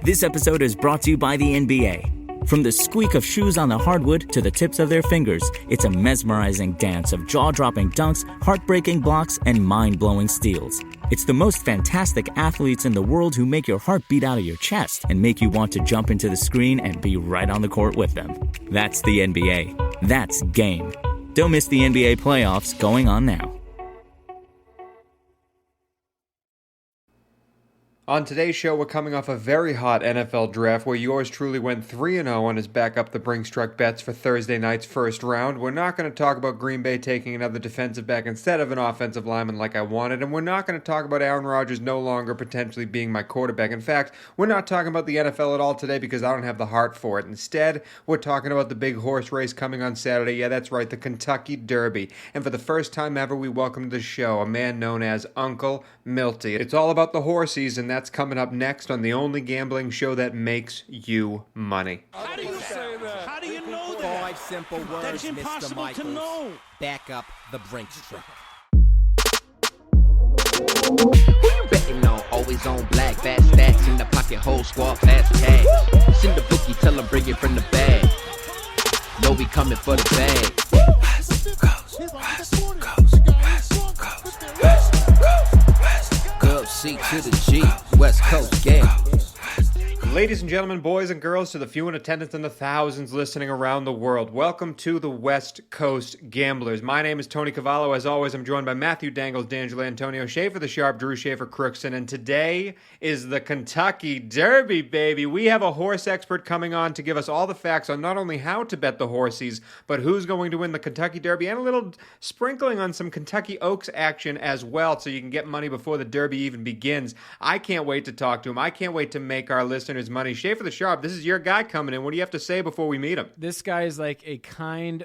This episode is brought to you by the NBA. From the squeak of shoes on the hardwood to the tips of their fingers, it's a mesmerizing dance of jaw-dropping dunks, heartbreaking blocks, and mind-blowing steals. It's the most fantastic athletes in the world who make your heart beat out of your chest and make you want to jump into the screen and be right on the court with them. That's the NBA. That's game. Don't miss the NBA playoffs going on now. On today's show, we're coming off a very hot NFL draft where yours truly went 3-0 on his backup the Brinkstruck bets for Thursday night's first round. We're not going to talk about Green Bay taking another defensive back instead of an offensive lineman like I wanted, and we're not going to talk about Aaron Rodgers no longer potentially being my quarterback. In fact, we're not talking about the NFL at all today because I don't have the heart for it. Instead, we're talking about the big horse race coming on Saturday. Yeah, that's right, the Kentucky Derby. And for the first time ever, we welcome to the show a man known as Uncle Milty. It's all about the horsies, and that's coming up next on the only gambling show that makes you money. How do you say that? How do you know that? 5 simple words, That's impossible Mr. Michaels. to know. Back up the Brinkstruck. Who you betting on? Always on black, fast stacks in the pocket, whole squad, fast cash. Send the bookie, tell them bring it from the bag. Know we coming for the bag. West Coast, West Coast, West Coast, West Coast, West Coast. C to the G, West Coast gang. Ladies and gentlemen, boys and girls, to the few in attendance and the thousands listening around the world, welcome to the West Coast Gamblers. My name is Tony Cavallo. As always, I'm joined by Matthew Dangles, D'Angelo Antonio, Schaefer the Sharp, Drew Schaefer Crookson, and today is the Kentucky Derby, baby. We have a horse expert coming on to give us all the facts on not only how to bet the horsies, but who's going to win the Kentucky Derby, and a little sprinkling on some Kentucky Oaks action as well, so you can get money before the Derby even begins. I can't wait to talk to him. I can't wait to make our listeners money. Schaefer the Sharp, this is your guy coming in. What do you have to say before we meet him? This guy is like a kind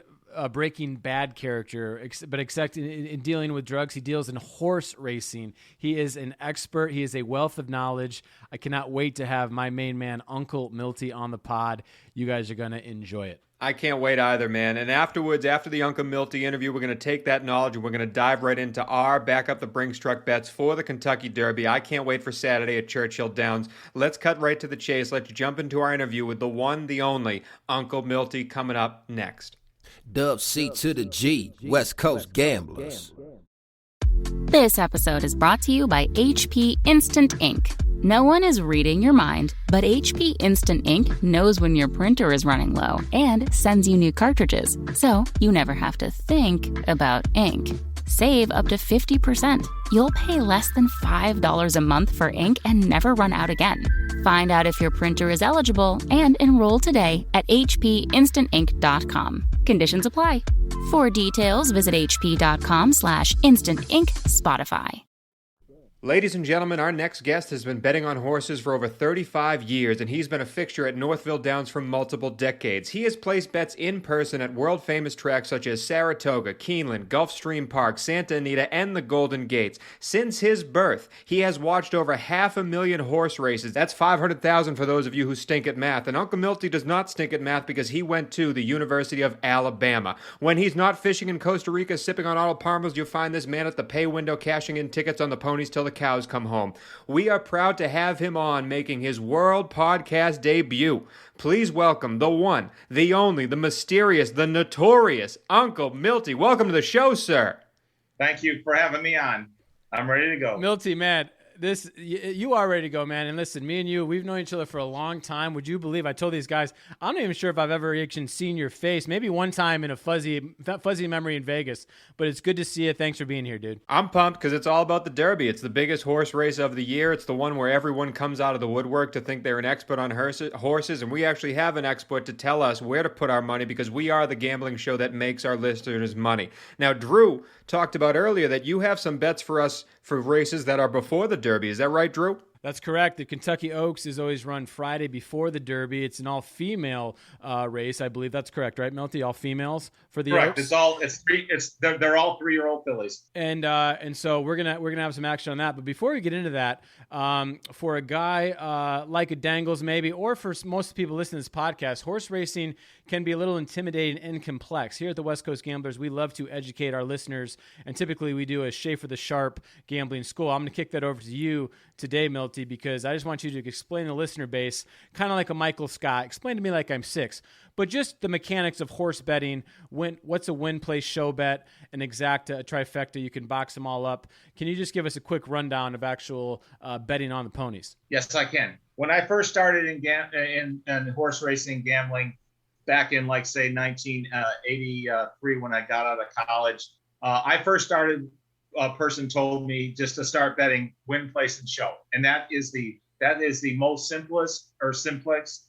Breaking Bad character, but except in dealing with drugs, he deals in horse racing. He is an expert. He is a wealth of knowledge. I cannot wait to have my main man, Uncle Milty, on the pod. You guys are going to enjoy it. I can't wait either, man. And afterwards, after the Uncle Milty interview, we're going to take that knowledge and we're going to dive right into our back up the Brinkstruck bets for the Kentucky Derby. I can't wait for Saturday at Churchill Downs. Let's cut right to the chase. Let's jump into our interview with the one, the only, Uncle Milty, coming up next. Dub C to the G, West Coast Gamblers. This episode is brought to you by HP Instant Ink. No one is reading your mind, but HP Instant Ink knows when your printer is running low and sends you new cartridges, so you never have to think about ink. Save up to 50%. You'll pay less than $5 a month for ink and never run out again. Find out if your printer is eligible and enroll today at hpinstantink.com. Conditions apply. For details, visit hp.com/instantink Spotify. Ladies and gentlemen, our next guest has been betting on horses for over 35 years, and he's been a fixture at Northville Downs for multiple decades. He has placed bets in person at world-famous tracks such as Saratoga, Keeneland, Gulfstream Park, Santa Anita, and the Golden Gates. Since his birth, he has watched over 500,000 horse races. That's 500,000 for those of you who stink at math. And Uncle Milty does not stink at math because he went to the University of Alabama. When he's not fishing in Costa Rica, sipping on Arnold Palmer's, you'll find this man at the pay window cashing in tickets on the ponies till the cows come home. We are proud to have him on making his world podcast debut. Please welcome the one, the only, the mysterious, the notorious Uncle Milty. Welcome to the show, sir. Thank you for having me on. I'm ready to go. Milty, man, you are ready to go, man. And listen, me and you, we've known each other for a long time. Would you believe I told these guys, I'm not even sure if I've ever actually seen your face. Maybe one time in a fuzzy memory in Vegas. But it's good to see you. Thanks for being here, dude. I'm pumped because it's all about the Derby. It's the biggest horse race of the year. It's the one where everyone comes out of the woodwork to think they're an expert on horses. And we actually have an expert to tell us where to put our money because we are the gambling show that makes our listeners money. Now, Drew talked about earlier that you have some bets for us for races that are before the Derby. Is that right, Drew? That's correct. The Kentucky Oaks is always run Friday before the Derby. It's an all-female race, I believe. That's correct, right, Milty? All females for the Correct. Oaks. They're all 3-year-old fillies. And so we're gonna have some action on that. But before we get into that, for a guy like a Dangles maybe, or for most people listening to this podcast, horse racing can be a little intimidating and complex. Here at the West Coast Gamblers, we love to educate our listeners, and typically we do a Schaefer the Sharp gambling school. I'm going to kick that over to you today, Milty. Milty, because I just want you to explain the listener base, kind of like a Michael Scott. Explain to me like I'm 6. But just the mechanics of horse betting. What's a win, place, show bet, an exacta, a trifecta? You can box them all up. Can you just give us a quick rundown of actual betting on the ponies? Yes, I can. When I first started in horse racing gambling back in, like, say, 1983, when I got out of college, I first started, a person told me just to start betting win, place, and show. And that is the most simplest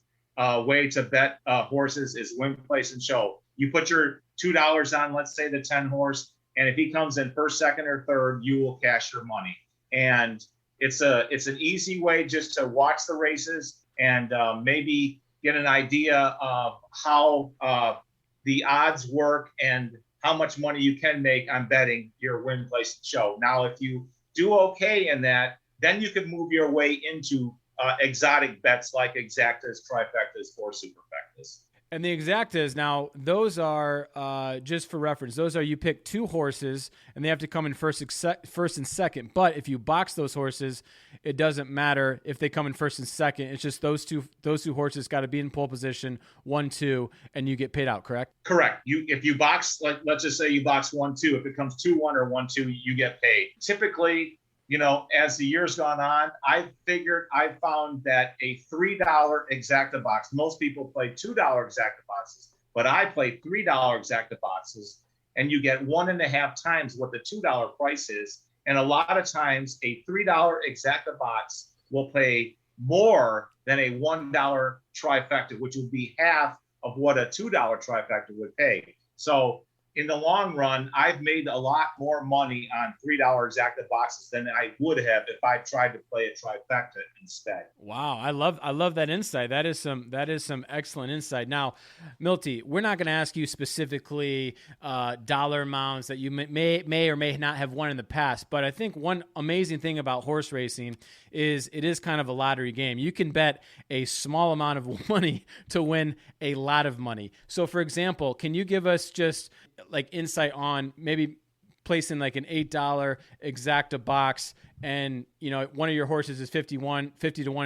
way to bet horses is win, place, and show. You put your $2 on, let's say, the 10 horse, and if he comes in first, second, or third, you will cash your money. And it's an easy way just to watch the races and maybe get an idea of how the odds work and how much money you can make on betting your win, place, and show. Now, if you do okay in that, then you can move your way into exotic bets like exactas, trifectas, or superfectas. And the exactas, now, those are, just for reference, those are you pick 2 horses, and they have to come in first and second. But if you box those horses, it doesn't matter if they come in first and second. It's just those two horses got to be in pole position, 1, 2, and you get paid out, correct? Correct. If you box, let's just say you box 1, 2. If it comes 2, 1 or 1, 2, you get paid. Typically, as the years gone on, I found that a $3 exacta box, most people play $2 exacta boxes, but I play $3 exacta boxes, and you get 1.5 times what the $2 price is. And a lot of times a $3 exacta box will pay more than a $1 trifecta, which would be half of what a $2 trifecta would pay. So in the long run, I've made a lot more money on $3 exacta boxes than I would have if I tried to play a trifecta instead. Wow, I love that insight. That is some excellent insight. Now, Milty, we're not going to ask you specifically dollar amounts that you may or may not have won in the past, but I think one amazing thing about horse racing is it is kind of a lottery game. You can bet a small amount of money to win a lot of money. So, for example, can you give us just like insight on maybe placing like an $8 exacta box, and one of your horses is 50 to 1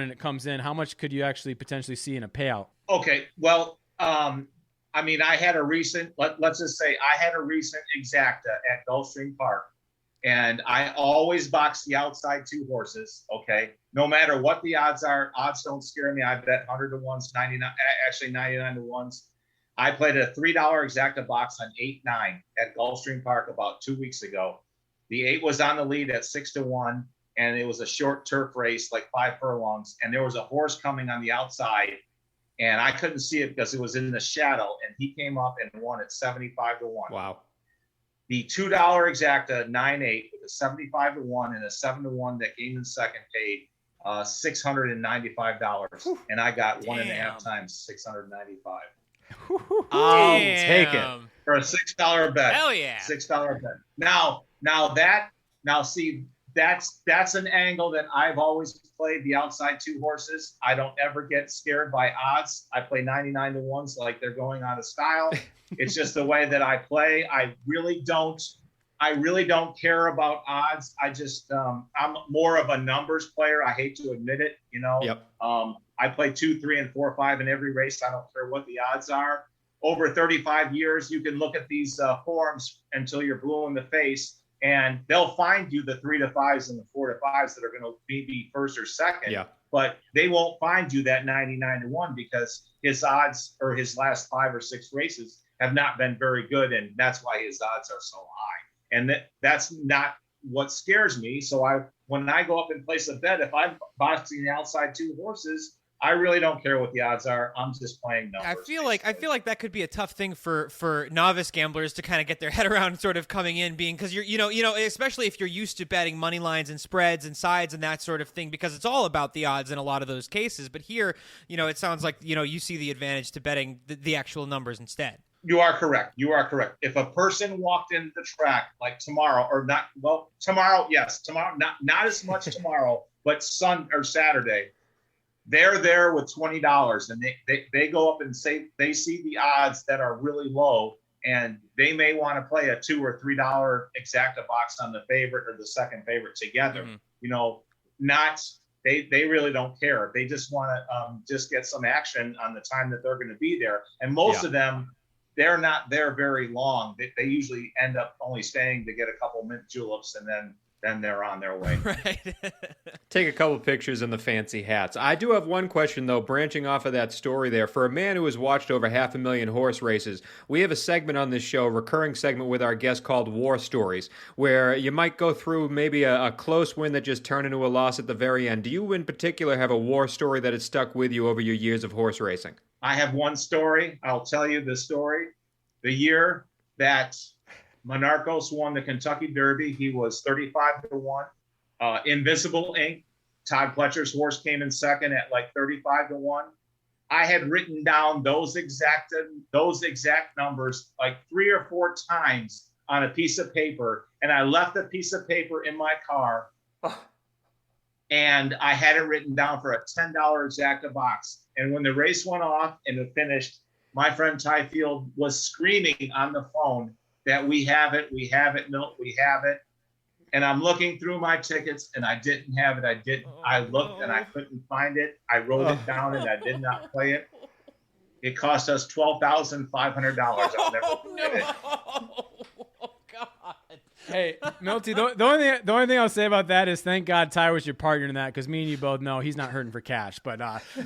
and it comes in? How much could you actually potentially see in a payout? Okay, well, I had a recent, let's just say I had a recent exacta at Gulfstream Park, and I always box the outside 2 horses. Okay, no matter what the odds are, odds don't scare me. I bet 100 to 1s, 99 to 1s. I played a $3 exacta box on 8-9 at Gulfstream Park about 2 weeks ago. The 8 was on the lead at 6 to 1, and it was a short turf race, like 5 furlongs. And there was a horse coming on the outside, and I couldn't see it because it was in the shadow. And he came up and won at 75 to 1. Wow. The $2 exacta 9-8 with a 75 to 1 and a 7 to 1 that came in second paid $695, and I got 1.5 times $695. I'll take it for a $6 bet. Hell yeah. $6 bet. Now see, that's an angle that I've always played, the outside 2 horses. I don't ever get scared by odds. I play 99 to 1s like they're going out of style. It's just the way that I play. I really don't care about odds. I just I'm more of a numbers player. I hate to admit it, Yep. I play 2, 3, and 4, 5 in every race. I don't care what the odds are. Over 35 years, you can look at these forums until you're blue in the face, and they'll find you the 3 to 5s and the 4 to 5s that are going to be first or second. Yeah. But they won't find you that 99 to 1 because his odds or his last 5 or 6 races have not been very good, and that's why his odds are so high. And that's not what scares me. So when I go up and place a bet, if I'm boxing the outside 2 horses, I really don't care what the odds are. I'm just playing numbers. I feel like that could be a tough thing for novice gamblers to kind of get their head around, sort of coming in, being, because you're especially if you're used to betting money lines and spreads and sides and that sort of thing, because it's all about the odds in a lot of those cases. But here, it sounds like you see the advantage to betting the actual numbers instead. You are correct. If a person walked into the track like tomorrow, or not, well, tomorrow, yes, tomorrow, not as much tomorrow, but Saturday, they're there with $20, and they go up and say they see the odds that are really low, and they may want to play a $2 or $3 exacta box on the favorite or the second favorite together. Mm-hmm. They really don't care. They just want to just get some action on the time that they're going to be there. And most of them, they're not there very long. They usually end up only staying to get a couple mint juleps, and then they're on their way. Right. Take a couple pictures in the fancy hats. I do have one question, though, branching off of that story there. For a man who has watched over 500,000 horse races, we have a segment on this show, a recurring segment with our guest called War Stories, where you might go through maybe a close win that just turned into a loss at the very end. Do you in particular have a war story that has stuck with you over your years of horse racing? I have one story. I'll tell you the story. The year that Monarchos won the Kentucky Derby, he was 35-1. Invisible Ink, Todd Pletcher's horse, came in second at like 35-1. I had written down those exact numbers like 3 or 4 times on a piece of paper, and I left the piece of paper in my car, and I had it written down for a $10 exacta box. And when the race went off and it finished, my friend Ty Field was screaming on the phone that we have it, Milt, we have it. And I'm looking through my tickets, and I didn't have it. I looked and I couldn't find it. I wrote it down and I did not play it. It cost us $12,500. I'll never forget it. Oh, God. Hey, Milty, the only thing I'll say about that is thank God Ty was your partner in that, because me and you both know he's not hurting for cash. But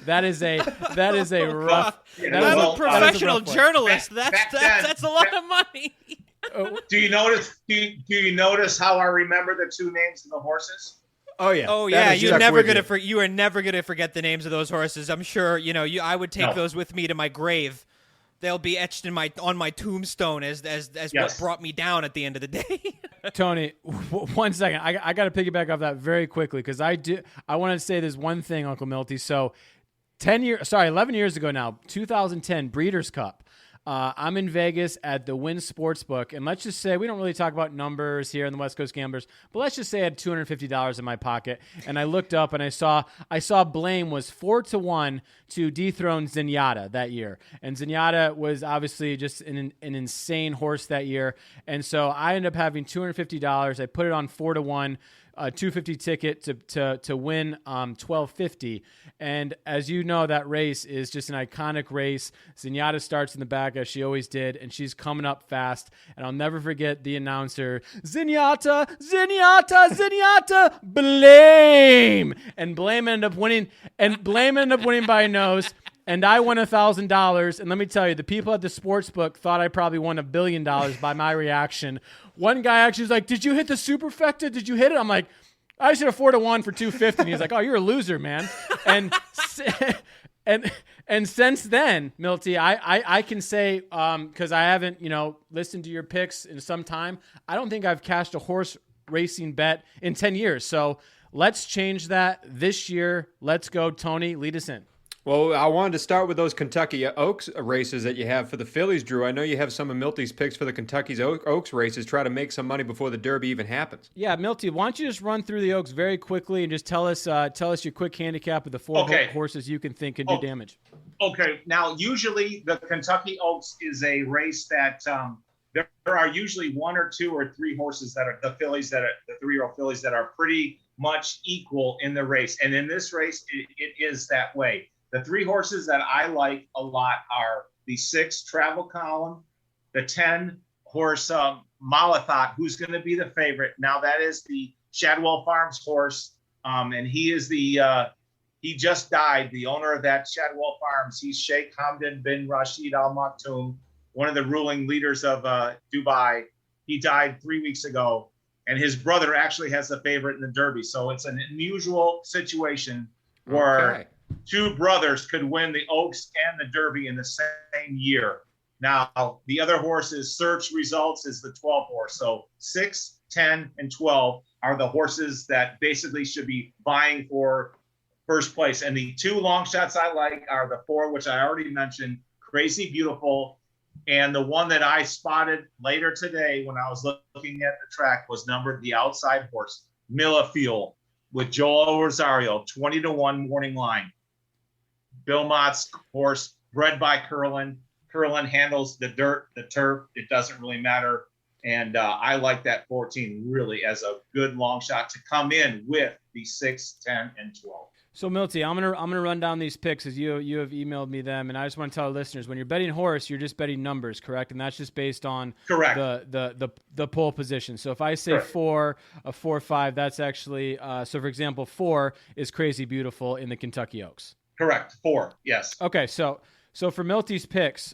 that is a rough. Yeah, I'm a well, professional journalist. That's a lot of money. Do you notice how I remember the 2 names of the horses? Oh yeah. Oh yeah. You are never gonna forget the names of those horses. I'm sure. I would take those with me to my grave. They'll be etched on my tombstone as what brought me down at the end of the day. Tony, 1 second. I got to piggyback off that very quickly, because I want to say this one thing, Uncle Milty. So 11 years ago now, 2010 Breeders' Cup. I'm in Vegas at the Wynn Sportsbook, and let's just say we don't really talk about numbers here in the West Coast Gamblers, but let's just say I had $250 in my pocket, and I looked up and I saw Blame was 4-1 to dethrone Zenyatta that year, and Zenyatta was obviously just an insane horse that year, and so I ended up having $250. I put it on 4-1. A $250 ticket to win $1250. And as you know, that race is just an iconic race. Zenyatta starts in the back, as she always did, and she's coming up fast. And I'll never forget the announcer, Zenyatta, Zenyatta, Zenyatta, Blame. And Blame ended up winning by a nose. And I won $1,000. And let me tell you, the people at the sportsbook thought I probably won $1 billion by my reaction. One guy actually was like, "Did you hit the superfecta? Did you hit it?" I'm like, "I just hit a 4-1 for $250." And he's like, "Oh, you're a loser, man." And since then, Milty, I can say, because I haven't listened to your picks in some time, I don't think I've cashed a horse racing bet in 10 years. So let's change that this year. Let's go, Tony. Lead us in. Well, I wanted to start with those Kentucky Oaks races that you have for the fillies, Drew. I know you have some of Milty's picks for the Kentucky Oaks races. Try to make some money before the Derby even happens. Yeah, Milty, why don't you just run through the Oaks very quickly and just tell us your quick handicap of the 4 horses you can think can do damage. Okay. Now, usually the Kentucky Oaks is a race that there are usually 1 or 2 or 3 horses that are the 3-year-old fillies that are pretty much equal in the race. And in this race, it is that way. The 3 horses that I like a lot are the 6 Travel Column, the 10 horse Malathot, who's going to be the favorite. Now that is the Shadwell Farms horse, and he just died. The owner of that Shadwell Farms, he's Sheikh Hamdan bin Rashid Al Maktoum, one of the ruling leaders of Dubai. He died 3 weeks ago, and his brother actually has the favorite in the Derby. So it's an unusual situation where 2 brothers could win the Oaks and the Derby in the same year. Now, the other horse is Search Results is the 12 horse. So 6, 10, and 12 are the horses that basically should be vying for first place. And the 2 long shots I like are the 4, which I already mentioned, Crazy Beautiful. And the one that I spotted later today when I was looking at the track was numbered the outside horse, Millefield, with Joel Rosario, 20-1 morning line. Bill Mott's horse, bred by Curlin. Curlin handles the dirt, the turf. It doesn't really matter. And I like that 14 really as a good long shot to come in with the 6, 10, and 12. So Milty, I'm gonna run down these picks as you have emailed me them, and I just want to tell our listeners, when you're betting horse, you're just betting numbers, correct? And that's just based on the pole position. So if I say Correct. 4, a 4-5, that's actually so for example, 4 is Crazy Beautiful in the Kentucky Oaks. Correct. 4. Yes. Okay, so for Milty's picks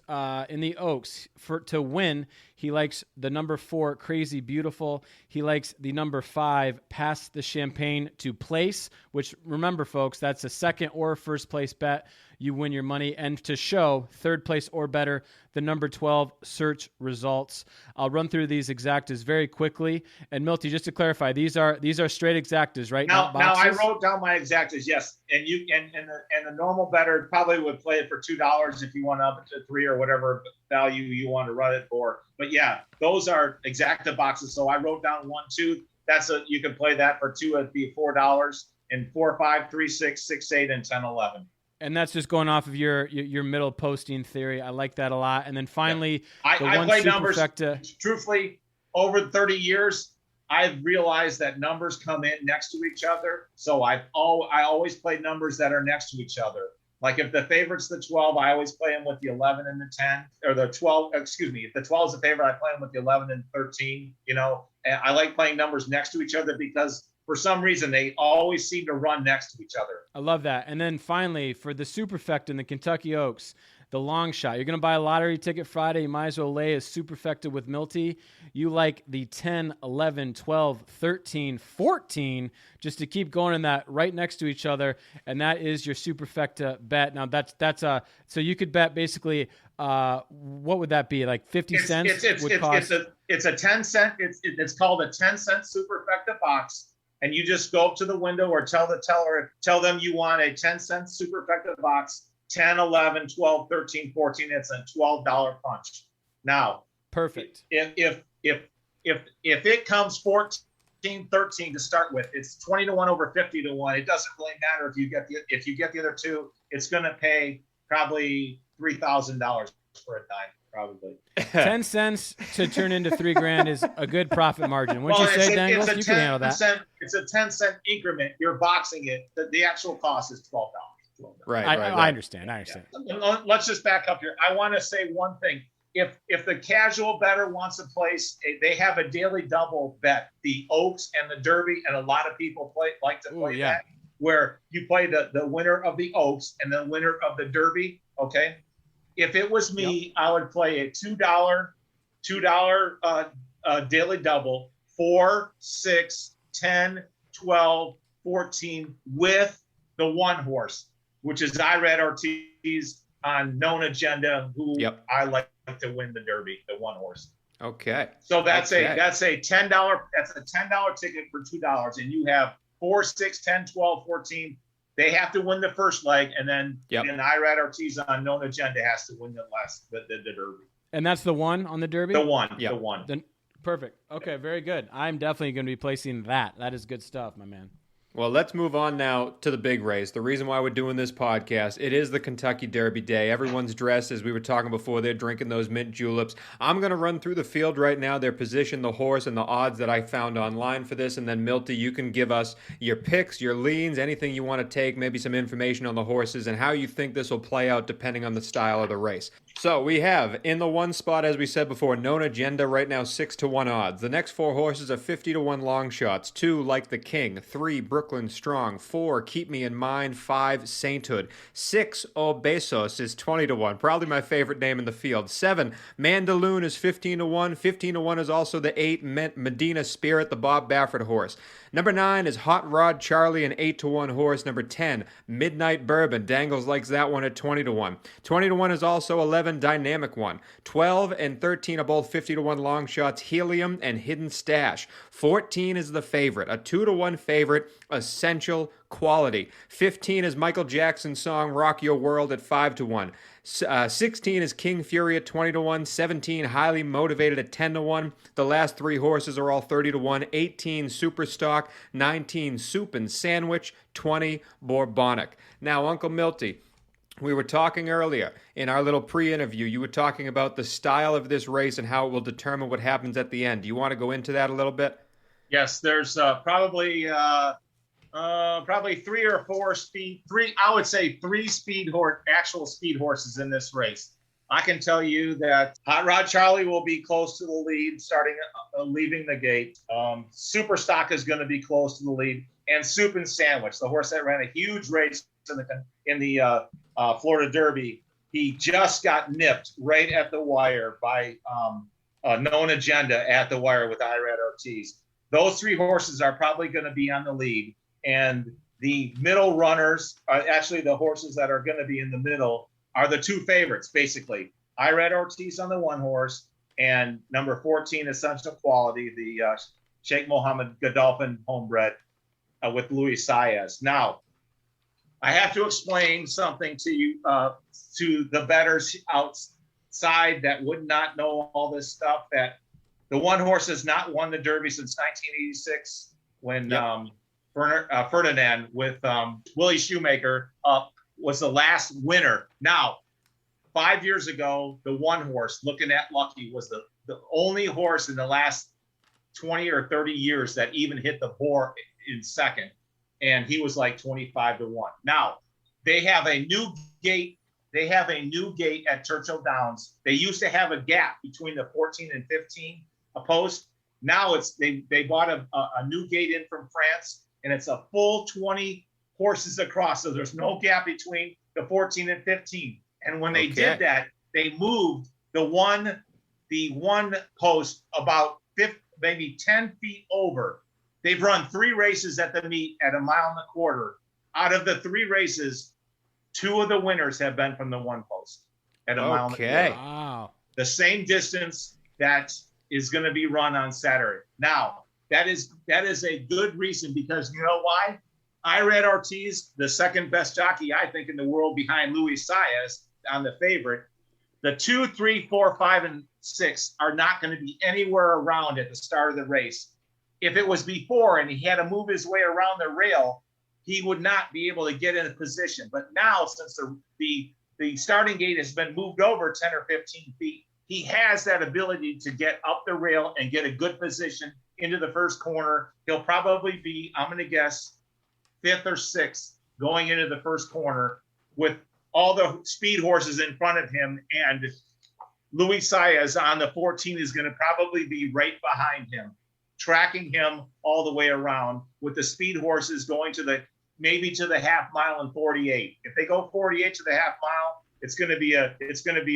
in the Oaks, to win, he likes the number 4, Crazy Beautiful. He likes the number 5, Pass the Champagne to place, which, remember, folks, that's a second or first place bet. You win your money. And to show third place or better, the number 12, Search Results. I'll run through these exactas very quickly. And Milty, just to clarify, these are straight exactas, right? Now I wrote down my exactas, yes. And you and the normal bettor probably would play it for $2 if you want up to 3 or whatever value you want to run it for. But yeah, those are exacta boxes. So I wrote down 1, 2. You can play that for 2. It'd be $4. And 4, 5, 3, 6, 6, 8, and 10, 11. And that's just going off of your middle posting theory. I like that a lot. And then finally, I play numbers. Truthfully, over 30 years, I've realized that numbers come in next to each other. So I always play numbers that are next to each other. Like if the favorite's the 12, I always play them with the 11 and the 10, or the 12. Excuse me. If the 12 is the favorite, I play them with the 11 and 13. And I like playing numbers next to each other because for some reason, they always seem to run next to each other. I love that. And then finally, for the Superfecta in the Kentucky Oaks, the long shot. You're going to buy a lottery ticket Friday. You might as well lay a Superfecta with Milty. You like the 10, 11, 12, 13, 14, just to keep going in that right next to each other. And that is your Superfecta bet. Now, that's so you could bet basically, what would that be? Like 50 cents? It's a 10 cent. It's called a 10-cent Superfecta box. And you just go up to the window or tell the teller, tell them you want a 10-cent Superfecta box, 10, 11, 12, 13, 14. It's a $12 punch. Now, perfect. If it comes 14, 13 to start with, it's 20 to 1 over 50 to 1. It doesn't really matter if you get the other two. It's going to pay probably $3,000 for a dime. Probably 10 cents to turn into $3,000 is a good profit margin. Wouldn't you say, Dangles? You can handle that. It's a 10-cent increment. You're boxing it. The actual cost is $12. Right. I understand. Yeah. Let's just back up here. I want to say one thing. If the casual bettor wants to place, they have a daily double bet, the Oaks and the Derby, and a lot of people like to play that, where you play the winner of the Oaks and the winner of the Derby. Okay. If it was me, I would play a $2 daily double, 4, 6, 10, 12, 14 with the one horse, which is Irad Ortiz on Known Agenda, who I like to win the Derby, the one horse. Okay. So that's a $10 ticket for $2, and you have 4, 6, 10, 12, 14. They have to win the first leg, and then Irad Ortiz on Known Agenda has to win the Derby. And that's the one on the Derby? The one. Perfect. Okay, very good. I'm definitely going to be placing that. That is good stuff, my man. Well, let's move on now to the big race. The reason why we're doing this podcast, it is the Kentucky Derby day. Everyone's dressed, as we were talking before, they're drinking those mint juleps. I'm going to run through the field right now, their position, the horse, and the odds that I found online for this. And then, Milty, you can give us your picks, your leans, anything you want to take, maybe some information on the horses and how you think this will play out depending on the style of the race. So we have in the one spot, as we said before, Known Agenda right now 6 to 1 odds. The next 4 horses are 50 to 1 long shots. 2, Like the King. 3, Brooklyn Strong. 4, Keep Me in Mind. 5, Sainthood. 6, Obesos is 20 to 1. Probably my favorite name in the field. 7, Mandaloon is 15 to 1. 15 to 1 is also the 8, Medina Spirit, the Bob Baffert horse. Number 9 is Hot Rod Charlie, an 8 to 1 horse. Number 10, Midnight Bourbon. Dangles likes that one at 20 to 1. 20 to 1 is also 11, Dynamic One. 12 and 13 are both 50 to 1 long shots, Helium and Hidden Stash. 14 is the favorite, a 2 to 1 favorite, Essential Quality. 15 is Michael Jackson's song Rock Your World at 5 to 1. 16 is King Fury at 20 to 1. 17, Highly Motivated at 10 to 1. The last 3 horses are all 30 to 1. 18, Superstock. 19, Soup and Sandwich. 20, Bourbonic. Now, Uncle Milty, We were talking earlier in our little pre-interview. You were talking about the style of this race and how it will determine what happens at the end. Do you want to go into that a little bit? Yes, there's probably 3 or 4 I would say 3 actual speed horses in this race. I can tell you that Hot Rod Charlie will be close to the lead, leaving the gate. Super Stock is going to be close to the lead, and Soup and Sandwich, the horse that ran a huge race in the Florida Derby, he just got nipped right at the wire by Known Agenda at the wire with Irad Ortiz. Those 3 horses are probably going to be on the lead, and the middle runners, actually the horses that are going to be in the middle, are the 2 favorites, basically. Irad Ortiz on the 1 horse, and number 14, Essential Quality, the Sheikh Mohammed Godolphin homebred with Luis Saez. Now, I have to explain something to you, to the bettors outside that would not know all this stuff, that the 1 horse has not won the Derby since 1986 when Ferdinand with Willie Shoemaker was the last winner. Now, 5 years ago, the 1 horse, Looking at Lucky, was the only horse in the last 20 or 30 years that even hit the board in second. And he was like 25-1. Now, they have a new gate. They have a new gate at Churchill Downs. They used to have a gap between the 14 and 15 a post. Now they bought a new gate in from France, and it's a full 20 horses across. So there's no gap between the 14 and 15. And when they did that, they moved the one post about maybe 10 feet over. They've run 3 races at the meet at 1.25 miles. Out of the 3 races, 2 of the winners have been from the 1 post at 1.25 miles. Wow. The same distance that is going to be run on Saturday. Now, that is a good reason, because you know why? Irad Ortiz, the second best jockey, I think, in the world behind Luis Saez on the favorite. The 2, 3, 4, 5, and 6 are not going to be anywhere around at the start of the race. If it was before and he had to move his way around the rail, he would not be able to get in a position. But now, since the starting gate has been moved over 10 or 15 feet, he has that ability to get up the rail and get a good position into the first corner. He'll probably be, I'm going to guess, 5th or 6th going into the first corner with all the speed horses in front of him. And Luis Saez on the 14 is going to probably be right behind him, tracking him all the way around, with the speed horses going to maybe to the 1/2 mile and 48. If they go 48 to the 1/2 mile, it's going to be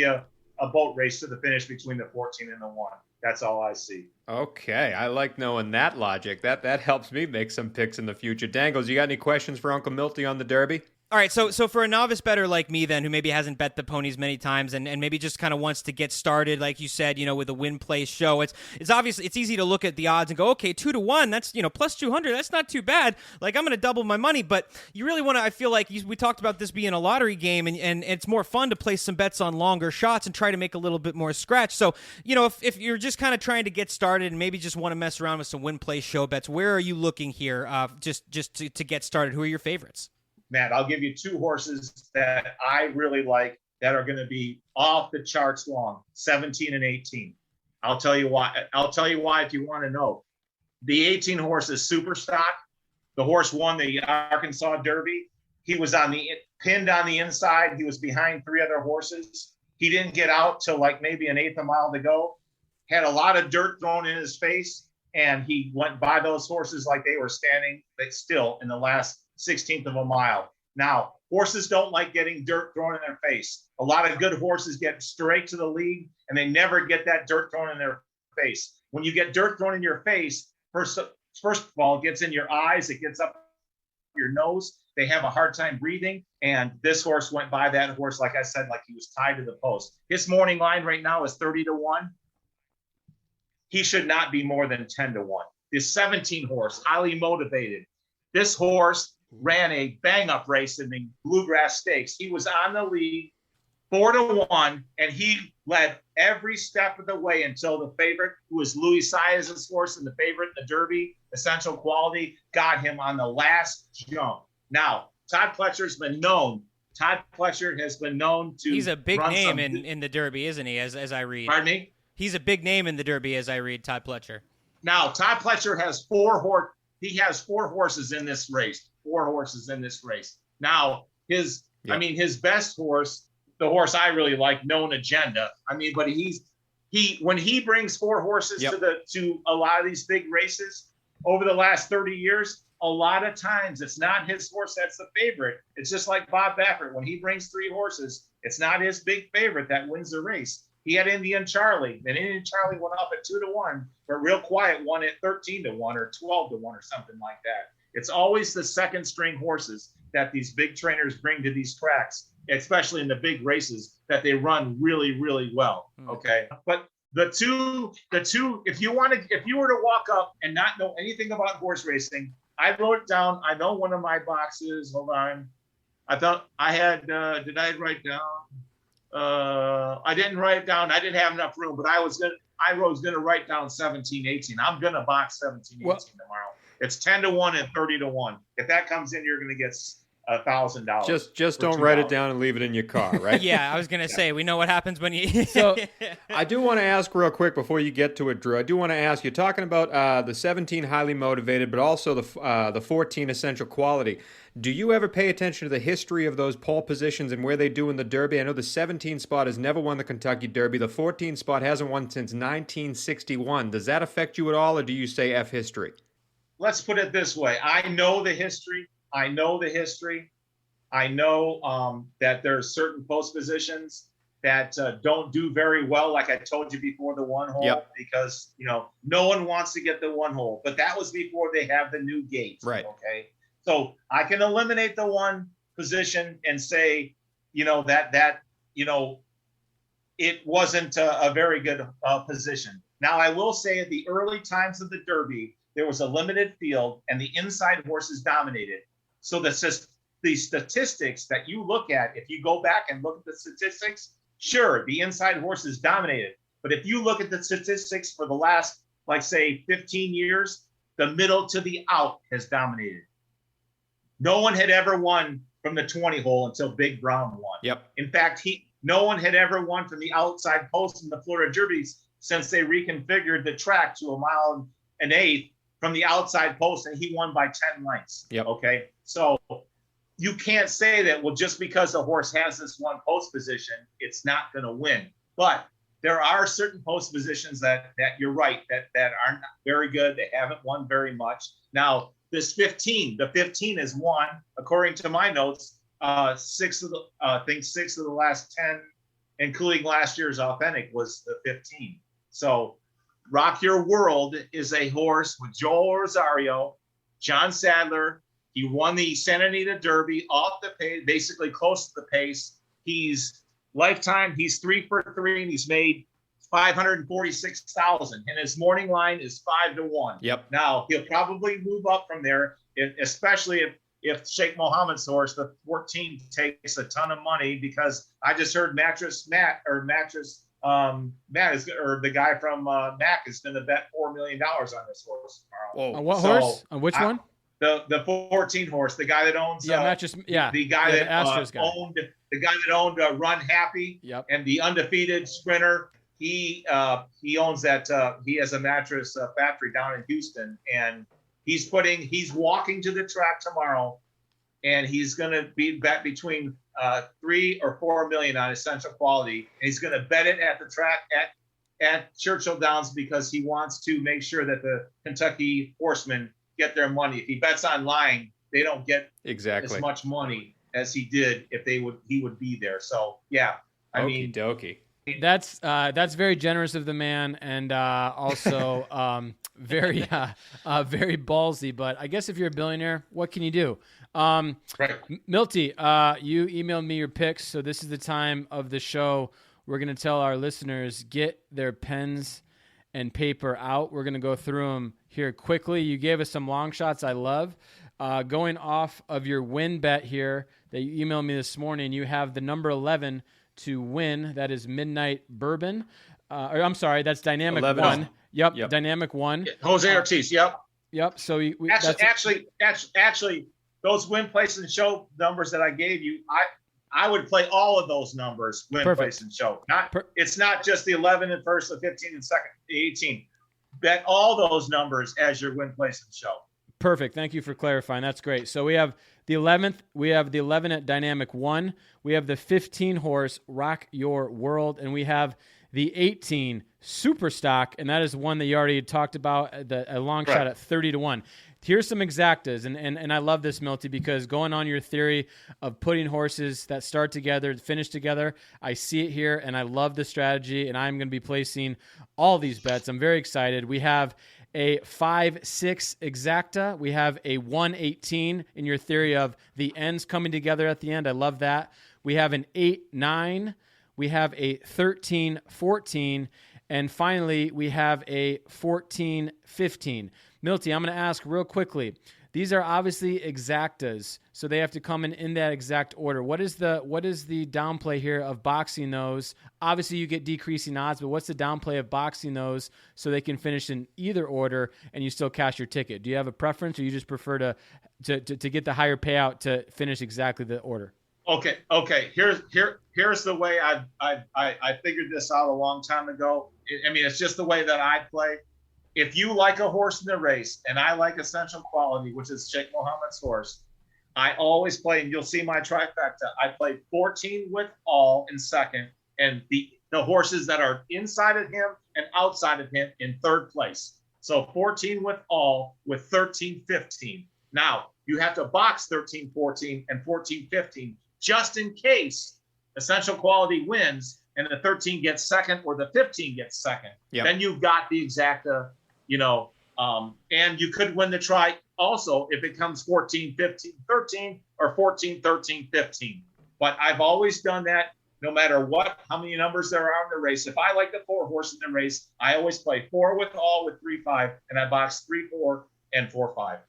a boat race to the finish between the 14 and the 1. That's all I see. Okay, I like knowing that logic. That helps me make some picks in the future. Dangles, you got any questions for Uncle Milty on the Derby? All right, so for a novice bettor like me then, who maybe hasn't bet the ponies many times and maybe just kind of wants to get started, like you said, with a win-play show, it's obviously, it's easy to look at the odds and go, okay, 2-1, that's, plus 200, that's not too bad. Like, I'm going to double my money, but you really want to, I feel like we talked about this being a lottery game, and it's more fun to place some bets on longer shots and try to make a little bit more scratch. So, if you're just kind of trying to get started and maybe just want to mess around with some win-play show bets, where are you looking here just to get started? Who are your favorites? Matt, I'll give you 2 horses that I really like that are going to be off the charts long, 17 and 18. I'll tell you why if you want to know. The 18 horse is Super Stock. The horse won the Arkansas Derby. He was pinned on the inside. He was behind 3 other horses. He didn't get out till like maybe 1/8 a mile to go. Had a lot of dirt thrown in his face, and he went by those horses like they were standing still in the last 16th of a mile. Now, horses don't like getting dirt thrown in their face. A lot of good horses get straight to the lead, and they never get that dirt thrown in their face. When you get dirt thrown in your face, first of all, it gets in your eyes, it gets up your nose. They have a hard time breathing, and this horse went by that horse, like I said, like he was tied to the post. His morning line right now is 30-1. He should not be more than 10-1. This 17 horse, highly motivated. This horse ran a bang-up race in the Bluegrass Stakes. He was on the lead 4-1, and he led every step of the way until the favorite, who was Luis Saez's horse, and the favorite in the Derby, Essential Quality, got him on the last jump. Now, Todd Pletcher's been known Todd Pletcher has been known to. He's a big run name some, in the Derby, isn't he? As I read. Pardon me? He's a big name in the Derby, as I read. Todd Pletcher. Now, Todd Pletcher has He has 4 horses in this race. 4 horses in this race. Now, his best horse, the horse I really like, Known Agenda. I mean, but when he brings 4 horses to a lot of these big races over the last 30 years, a lot of times it's not his horse that's the favorite. It's just like Bob Baffert. When he brings 3 horses, it's not his big favorite that wins the race. He had Indian Charlie, and Indian Charlie went up at 2-1, but Real Quiet won at 13-1 or 12-1 or something like that. It's always the second string horses that these big trainers bring to these tracks, especially in the big races, that they run really, really well. Okay. But the two, if you were to walk up and not know anything about horse racing, I wrote it down. I know one of my boxes. Hold on. I thought I had, did I write down? I didn't write it down. I didn't have enough room, but I was going to write down 17, 18. I'm going to box 17, 18 tomorrow. It's 10-1 and 30-1. If that comes in, you're going to get $1,000. Just don't write it down and leave it in your car, right? Yeah, I was going to say, we know what happens when you... So I do want to ask real quick before you get to it, Drew. I do want to ask, you're talking about the 17 highly motivated, but also the 14 essential quality. Do you ever pay attention to the history of those pole positions and where they do in the Derby? I know the 17 spot has never won the Kentucky Derby. The 14 spot hasn't won since 1961. Does that affect you at all, or do you say F history? Let's put it this way. I know the history. I know that there's certain post positions that don't do very well, like I told you before, the 1 hole, because, no one wants to get the 1 hole. But that was before they have the new gate. Right. Okay. So I can eliminate the 1 position and say, it wasn't a very good position. Now, I will say at the early times of the Derby, there was a limited field and the inside horses dominated. So the statistics that you look at, if you go back and look at the statistics, sure, the inside horses dominated. But if you look at the statistics for the last, like, say, 15 years, the middle to the out has dominated. No one had ever won from the 20 hole until Big Brown won. Yep. In fact, no one had ever won from the outside post in the Florida Derbies since they reconfigured the track to 1 1/8 miles from the outside post, and he won by 10 lengths. Yep. Okay. So you can't say that, well, just because the horse has this 1 post position, it's not going to win. But there are certain post positions that you're right, that are not very good. They haven't won very much. Now, the 15 is won, according to my notes, 6 of the last 10, including last year's Authentic, was the 15. So Rock Your World is a horse with Joel Rosario, John Sadler. He won the Santa Anita Derby off the pace, basically close to the pace. He's 3 for 3, and he's made $546,000. And his morning line is 5-1. Yep. Now he'll probably move up from there, especially if Sheikh Mohammed's horse, the 14, takes a ton of money, because I just heard Matt is, or the guy from Mac is going to bet $4 million on this horse tomorrow. Whoa. On what horse? On which one? The 14 horse, the guy that owns the guy that owned Run Happy, and the undefeated sprinter. He owns that. He has a mattress factory down in Houston, and he's walking to the track tomorrow, and he's going to be bet between 3 or 4 million on essential quality, and he's going to bet it at the track at Churchill Downs, because he wants to make sure that the Kentucky horsemen get their money. If he bets online, they don't get as much money as he did if he would be there. So yeah, I mean, dokey. That's very generous of the man, and also very ballsy. But I guess if you're a billionaire, what can you do? Right. Milty, you emailed me your picks, so this is the time of the show. We're going to tell our listeners, get their pens and paper out. We're going to go through them here quickly. You gave us some long shots I love. Going off of your win bet here that you emailed me this morning, you have the number 11 to win. That is Midnight Bourbon. I'm sorry, that's Dynamic 11. 1. Yep, Dynamic 1. Jose Ortiz, yep. So actually, those win, place, and show numbers that I gave you, I would play all of those numbers, win, Perfect. place, and show. It's not just the 11 and first, the 15 and second, the 18. Bet all those numbers as your win, place, and show. Perfect. Thank you for clarifying. That's great. So we have the 11th. We have the 11 at Dynamic 1. We have the 15 horse Rock Your World, and we have the 18 Super Stock, and that is one that you already talked about, a long shot at 30-1. Here's some exactas, and I love this, Milty, because going on your theory of putting horses that start together, finish together, I see it here, and I love the strategy, and I'm going to be placing all these bets. I'm very excited. We have a 5-6 exacta. We have a 1-18 in your theory of the ends coming together at the end. I love that. We have an 8-9. We have a 13-14. And finally, we have a 14-15. Milty, I'm going to ask real quickly. These are obviously exactas, so they have to come in that exact order. What is the downplay here of boxing those? Obviously, you get decreasing odds, but what's the downplay of boxing those so they can finish in either order and you still cash your ticket? Do you have a preference, or you just prefer to get the higher payout to finish exactly the order? Okay. Here's the way I figured this out a long time ago. I mean, it's just the way that I play. If you like a horse in the race, and I like Essential Quality, which is Sheikh Mohammed's horse, I always play, and you'll see my trifecta. I play 14 with all in second, and the horses that are inside of him and outside of him in third place. So 14 with all with 13-15. Now, you have to box 13-14 and 14-15 just in case Essential Quality wins and the 13 gets second or the 15 gets second. Yep. Then you've got the exacta, and you could win the try also if it comes 14-15-13 or 14-13-15. But I've always done that no matter how many numbers there are in the race. If I like the 4 horse in the race, I always play 4 with all with 3-5, and I box 3-4 and 4-5.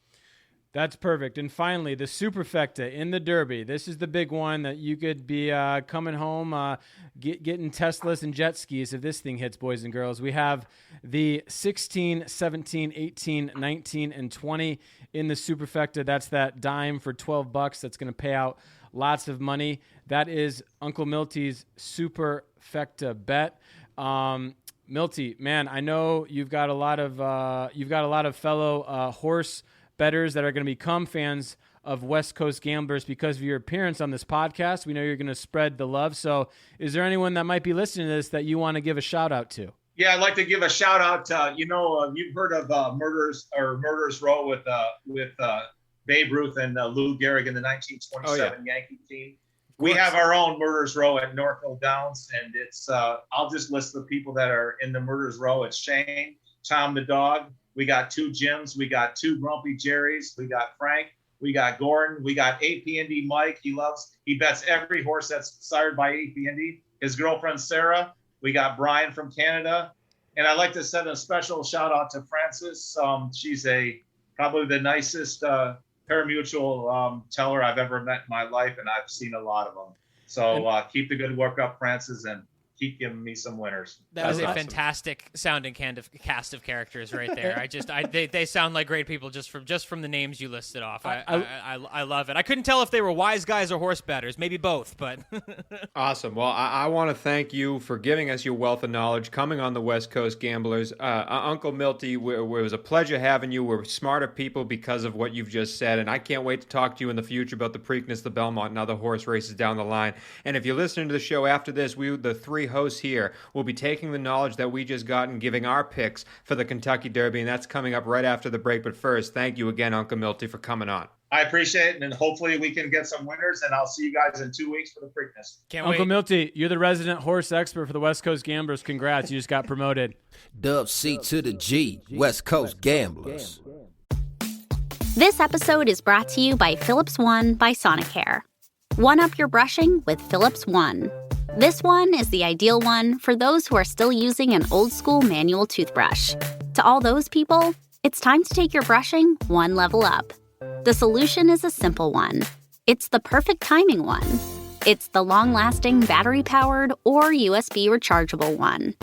That's perfect. And finally, the Superfecta in the Derby. This is the big one that you could be coming home, getting Teslas and jet skis if this thing hits, boys and girls. We have the 16, 17, 18, 19, and 20 in the Superfecta. That's that dime for $12. That's going to pay out lots of money. That is Uncle Milty's Superfecta bet. Milty, man, I know you've got a lot of fellow horse bettors that are going to become fans of West Coast Gamblers because of your appearance on this podcast. We know you're going to spread the love. So is there anyone that might be listening to this that you want to give a shout out to? Yeah, I'd like to give a shout out. You've heard of Murderers Row with Babe Ruth and Lou Gehrig in the 1927 Yankee team. We have our own Murderers Row at Northville Downs, and it's I'll just list the people that are in the Murderers Row. It's Shane, Tom the dog. We got 2 Jims. We got 2 Grumpy Jerrys. We got Frank. We got Gordon. We got AP&D Mike. He bets every horse that's sired by AP&D. His girlfriend, Sarah. We got Brian from Canada. And I'd like to send a special shout out to Frances. She's probably the nicest parimutuel teller I've ever met in my life, and I've seen a lot of them. So keep the good work up, Frances, and keep giving me some winners. That was a fantastic sounding cast of characters right there. They sound like great people just from the names you listed off. I love it. I couldn't tell if they were wise guys or horse bettors, maybe both, but Awesome. Well, I want to thank you for giving us your wealth of knowledge, coming on the West Coast Gamblers. Uncle Milty, it was a pleasure having you. We're smarter people because of what you've just said, and I can't wait to talk to you in the future about the Preakness, the Belmont, and other horse races down the line. And if you're listening to the show after this, the 3 hosts here will be taking the knowledge that we just got and giving our picks for the Kentucky Derby, and that's coming up right after the break. But first, thank you again, Uncle Milty, for coming on. I appreciate it, and hopefully we can get some winners, and I'll see you guys in 2 weeks for the Preakness. Can't Uncle wait. Milty, you're the resident horse expert for the West Coast Gamblers. Congrats, you just got promoted. Dub C to the G, West Coast Gamblers. This episode is brought to you by Philips One by Sonicare. One up your brushing with Philips One. This one is the ideal one for those who are still using an old-school manual toothbrush. To all those people, it's time to take your brushing one level up. The solution is a simple one. It's the perfect timing one. It's the long-lasting battery-powered or USB rechargeable one.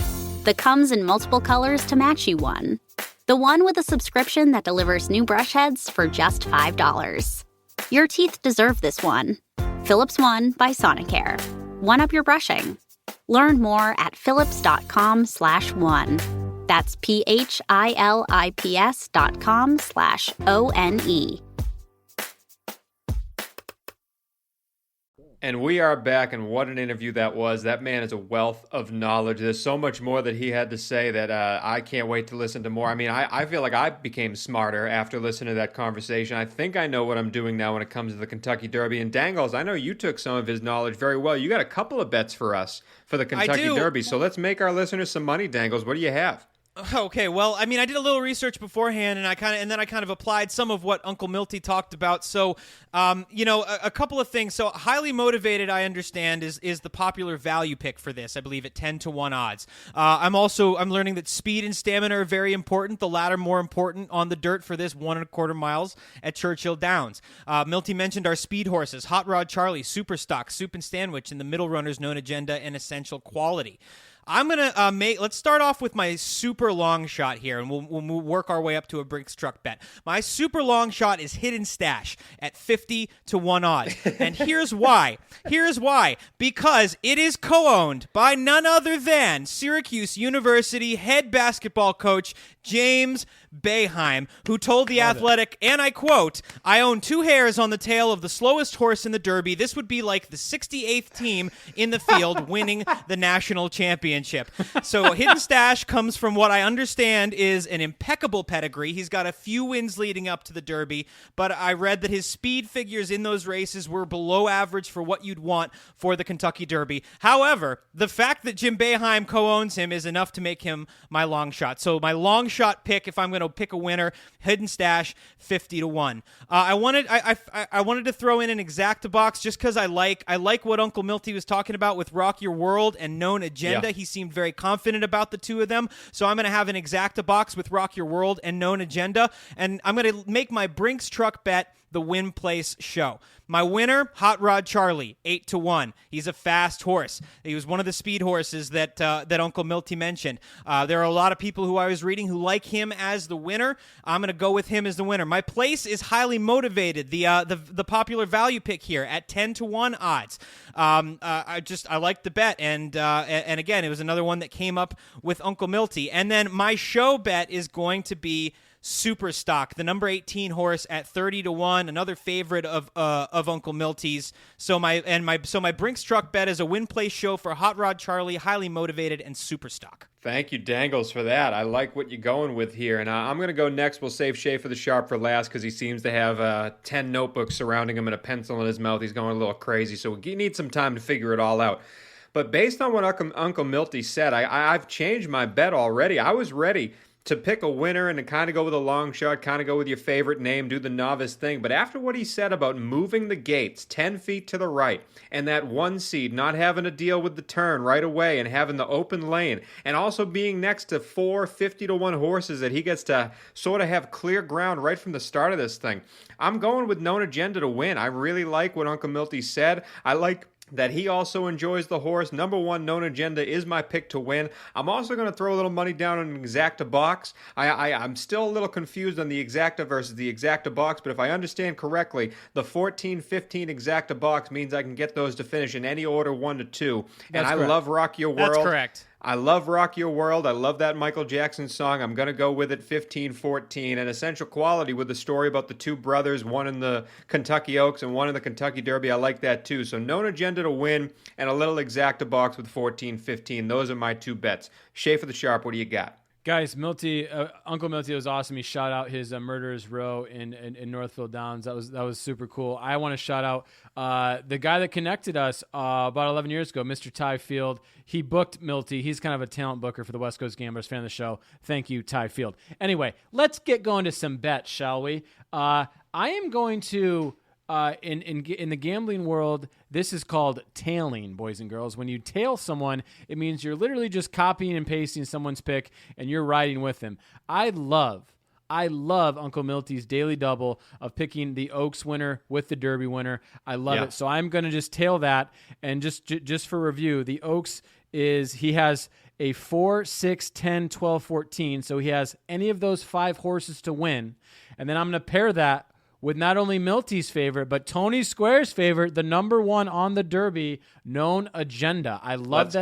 The comes in multiple colors to match you one. The one with a subscription that delivers new brush heads for just $5. Your teeth deserve this one. Philips One by Sonicare. One up your brushing. Learn more at philips.com/one. That's philips.com/ONE. And we are back, and what an interview that was. That man is a wealth of knowledge. There's so much more that he had to say that I can't wait to listen to more. I mean, I feel like I became smarter after listening to that conversation. I think I know what I'm doing now when it comes to the Kentucky Derby. And Dangles, I know you took some of his knowledge very well. You got a couple of bets for us for the Kentucky Derby. So let's make our listeners some money, Dangles. What do you have? Okay, well, I mean, I did a little research beforehand, and then I kind of applied some of what Uncle Milty talked about. So, a couple of things. So, highly motivated, I understand, is the popular value pick for this. I believe at 10-1 odds. I'm learning that speed and stamina are very important. The latter more important on the dirt for this 1.25 miles at Churchill Downs. Milty mentioned our speed horses: Hot Rod Charlie, Super Stock, Soup and Sandwich, and the middle runners Known Agenda and Essential Quality. I'm going to let's start off with my super long shot here, and we'll work our way up to a Brinks truck bet. My super long shot is Hidden Stash at 50-1 odds. And here's why. Because it is co-owned by none other than Syracuse University head basketball coach James Boeheim, who told The Athletic, and I quote, "I own 2 hairs on the tail of the slowest horse in the Derby. This would be like the 68th team in the field winning the national championship." So Hidden Stash comes from what I understand is an impeccable pedigree. He's got a few wins leading up to the Derby, but I read that his speed figures in those races were below average for what you'd want for the Kentucky Derby. However, the fact that Jim Boeheim co-owns him is enough to make him my long shot. So my long shot pick, if I'm going to pick a winner, Hidden Stash, 50-1. I wanted to throw in an exacta box just because I like what Uncle Milty was talking about with Rock Your World and Known Agenda. Yeah. He seemed very confident about the two of them, so I'm going to have an exacta box with Rock Your World and Known Agenda, and I'm going to make my Brinks truck bet the Win Place Show. My winner, Hot Rod Charlie, 8-1. He's a fast horse. He was one of the speed horses that Uncle Milty mentioned. There are a lot of people who I was reading who like him as the winner. I'm going to go with him as the winner. My place is Highly Motivated, the popular value pick here at 10-1 odds. I like the bet, and again, it was another one that came up with Uncle Milty. And then my show bet is going to be Super Stock, the number 18 horse at 30-1, another favorite of Uncle Milty's. So my Brinks truck bet is a Win Place Show for Hot Rod Charlie, Highly Motivated, and Super Stock. Thank you, Dangles, for that. I like what you're going with here. And I'm going to go next. We'll save Schaefer the Sharp for last because he seems to have 10 notebooks surrounding him and a pencil in his mouth. He's going a little crazy, so we need some time to figure it all out. But based on what Uncle Milty said, I've changed my bet already. I was ready to pick a winner and to kind of go with a long shot, kind of go with your favorite name, do the novice thing. But after what he said about moving the gates 10 feet to the right and that one seed not having to deal with the turn right away and having the open lane and also being next to 4 50-1 horses that he gets to sort of have clear ground right from the start of this thing, I'm going with Known Agenda to win. I really like what Uncle Milty said. I like that he also enjoys the horse. Number 1, Known Agenda, is my pick to win. I'm also going to throw a little money down on an exacta box. I'm still a little confused on the exacta versus the exacta box, but if I understand correctly, the 14-15 exacta box means I can get those to finish in any order 1 to 2. And I love Rock Your World. That's correct. I love Rock Your World. I love that Michael Jackson song. I'm going to go with it 15-14. And Essential Quality with the story about the 2 brothers, one in the Kentucky Oaks and one in the Kentucky Derby. I like that too. So Known Agenda to win and a little exacta box with 14-15. Those are my 2 bets. Schaefer the Sharp, what do you got? Guys, Uncle Milty was awesome. He shot out his Murderers Row in Northville Downs. That was super cool. I want to shout out the guy that connected us about 11 years ago, Mr. Ty Field. He booked Milty. He's kind of a talent booker for the West Coast Gamblers, fan of the show. Thank you, Ty Field. Anyway, let's get going to some bets, shall we? I am going to... in the gambling world, this is called tailing, boys and girls. When you tail someone, it means you're literally just copying and pasting someone's pick and you're riding with them. I love Uncle Milty's daily double of picking the Oaks winner with the Derby winner. I love it. So I'm going to just tail that. And just for review, the Oaks he has a 4, 6, 10, 12, 14. So he has any of those 5 horses to win. And then I'm going to pair that with not only Milty's favorite, but Tony Square's favorite, the number one on the Derby, Known Agenda. I love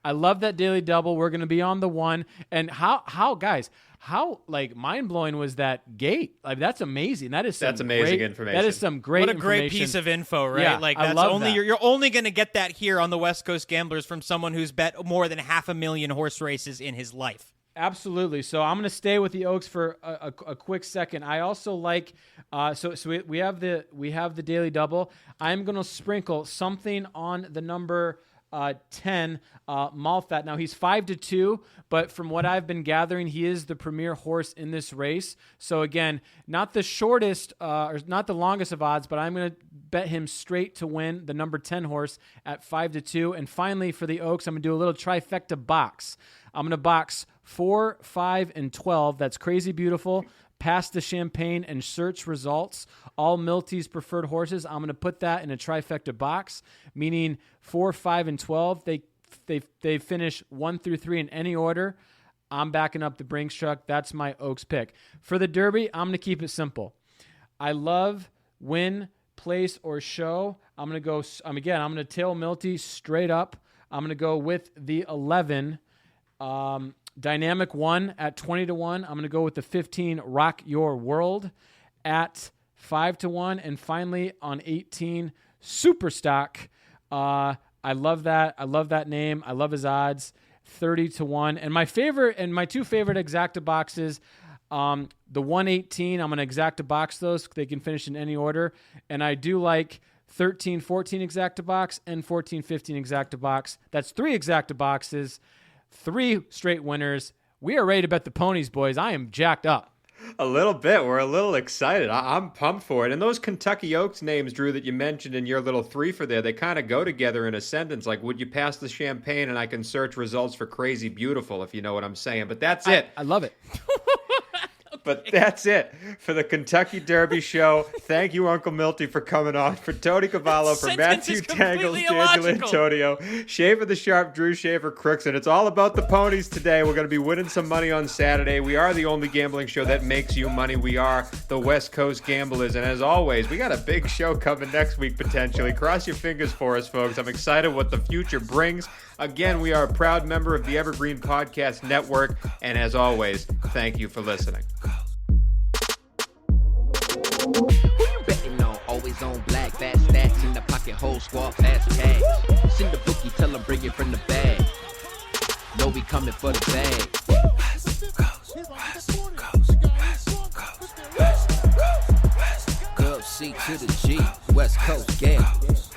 I love that daily double. We're going to be on the one. And how guys, how like mind blowing was that gate? Like that's amazing. That's amazing information. That is some great What a great piece of info, right? Yeah, like I that's love only that. you're only going to get that here on the West Coast Gamblers from someone who's bet more than 500,000 horse races in his life. Absolutely. So I'm going to stay with the Oaks for a quick second. I also like so we have the daily double. I'm going to sprinkle something on the number 10 Malfat. Now he's 5-2, but from what I've been gathering, he is the premier horse in this race. So again, not the shortest or not the longest of odds, but I'm going to bet him straight to win, the number 10 horse at 5-2. And finally for the Oaks, I'm going to do a little trifecta box. I'm going to box 4, 5, and 12. That's Crazy Beautiful, Past the Champagne, and Search Results. All Milty's preferred horses. I'm going to put that in a trifecta box, meaning 4, 5, and 12. They finish 1 through 3 in any order. I'm backing up the Brinks truck. That's my Oaks pick. For the Derby, I'm going to keep it simple. I love win, place, or show. I'm going to tail Milty straight up. I'm going to go with the 11. Dynamic 1 at 20-1. I'm going to go with the 15 Rock Your World at 5-1. And finally on 18 Superstock. I love that. I love that name. I love his odds. 30-1. And my two favorite exacta boxes, the 118, I'm going to exacta box those. They can finish in any order. And I do like 13-14 exacta box and 14-15 exacta box. That's 3 exacta boxes. 3 straight winners. We are ready to bet the ponies, boys. I am jacked up. A little bit. We're a little excited. I'm pumped for it. And those Kentucky Oaks names, Drew, that you mentioned in your little 3 for there, they kind of go together in a sentence. Like, would you pass the champagne and I can search results for Crazy Beautiful, if you know what I'm saying. But that's it. I love it. But that's it for the Kentucky Derby show. Thank you, Uncle Milty, for coming on. For Tony Cavallo, for Matthew Tangles, D'Angelo Antonio, Schaefer the Sharp, Drew Schaefer, Crooks, and it's all about the ponies today. We're going to be winning some money on Saturday. We are the only gambling show that makes you money. We are the West Coast Gamblers. And as always, we got a big show coming next week, potentially. Cross your fingers for us, folks. I'm excited what the future brings. Again, we are a proud member of the Evergreen Podcast Network. And as always, thank you for listening. Who you betting on? Always on black, fat stacks in the pocket, whole squad, fast cash. Send the bookie, tell them bring it from the bag. Know we coming for the bag. Dub C to the G, West Coast Gamblers.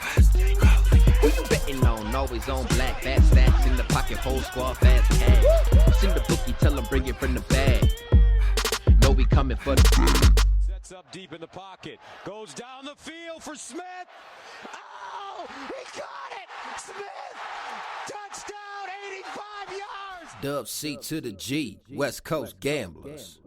Who you betting on? Always on black, fat stacks in the pocket, whole squad, fast cash. Send the bookie, tell them bring it from the bag. Know we coming for the bag. Up deep in the pocket, goes down the field for Smith. Oh, he got it! Smith, touchdown, 85 yards. Dub C to the G, West Coast Gamblers.